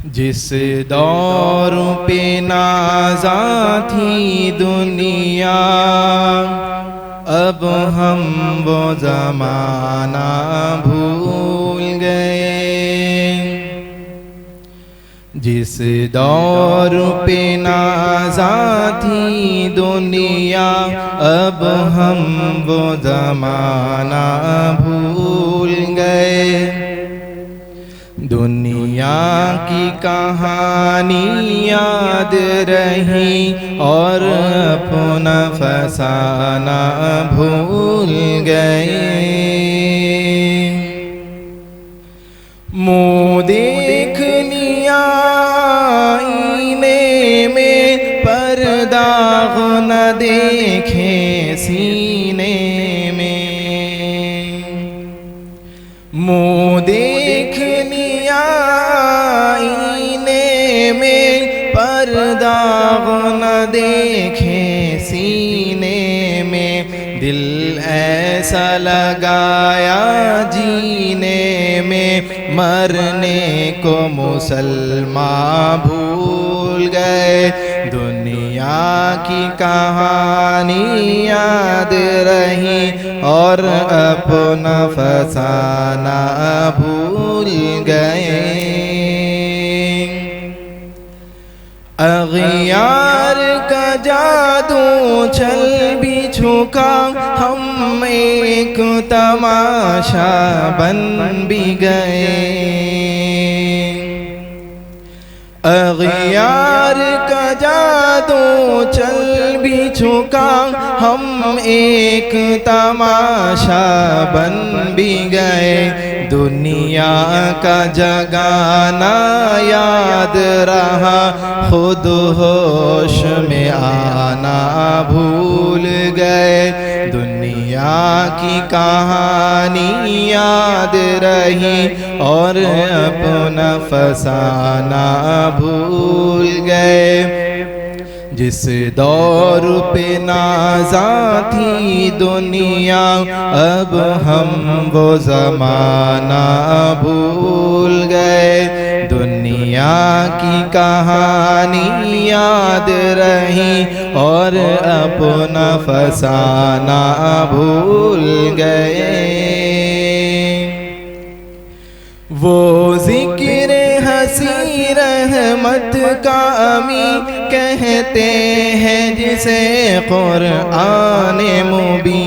जिस दौर पे नाज़ा थी दुनिया, अब हम वो ज़माना भूल गए। जिस दौर पे नाज़ा थी दुनिया, अब हम वो ज़माना भूल गए। दुनिया की कहानी याद रही और अपना फसाना भूल गए। मुँह देख लिया आईने में, पर दाग न देखे सीने में। मुँह देख लिया आईने में, पर दाग न देखे सीने में। दिल ऐसा लगाया जीने में, मरने को मुसलमान भूल गए। दुनिया की कहानी याद रही और अपना फसाना भूल गए। अग़ियार का जादू चल भी चुका, हम एक तमाशा बन भी गए। अग़ियार का जादू चल भी चुका, हम एक तमाशा बन भी गए। दुनिया का जगाना याद रहा, खुद होश में आना भूल गए। दुनिया की कहानी याद रही और अपना फसाना भूल गए। जिस दौर पे नाज़ा थी दुनिया, अब हम वो ज़माना भूल गए। दुनिया की कहानी याद रही और अपना फसाना भूल गए। वो ज़िक्र हसी रहमत का अमी कहते हैं, जिसे कुरान मुबीन।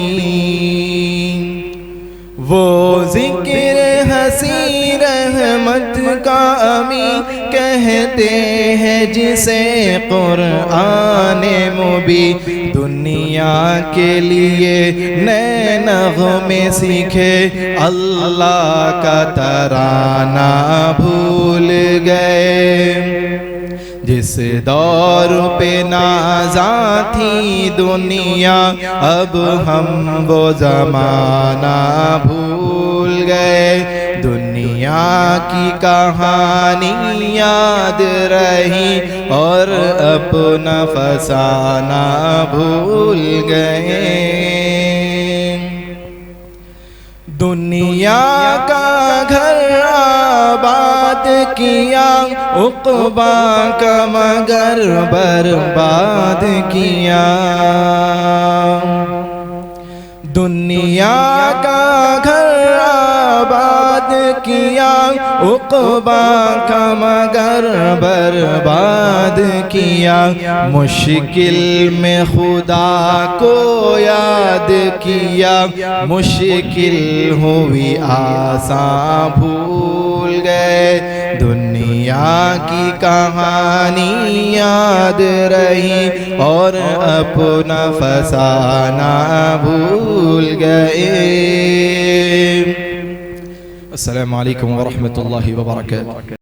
वो ज़िक्र हसी रहमत का अमी कहते हैं, जिसे कुरान मुबीन। दुनिया के लिए नए नग़्मे सीखे, अल्लाह का तराना भूल गए। जिस दौर पे नाज़ा थी दुनिया, अब हम वो ज़माना भूल गए। दुनिया की कहानी याद रही और अपना फसाना भूल गए। दुनिया का घर आबाद किया, उक़बा का मगर बर्बाद किया। दुनिया का घर आबाद किया, उक़बा का मगर बर्बाद किया। मुश्किल में खुदा को याद किया, मुश्किल हुई आसान भूल गए। दुनिया की कहानी याद रही और अपना फसाना भूल गए। अस्सलामु अलैकुम व रहमतुल्लाहि व बरकातुहू।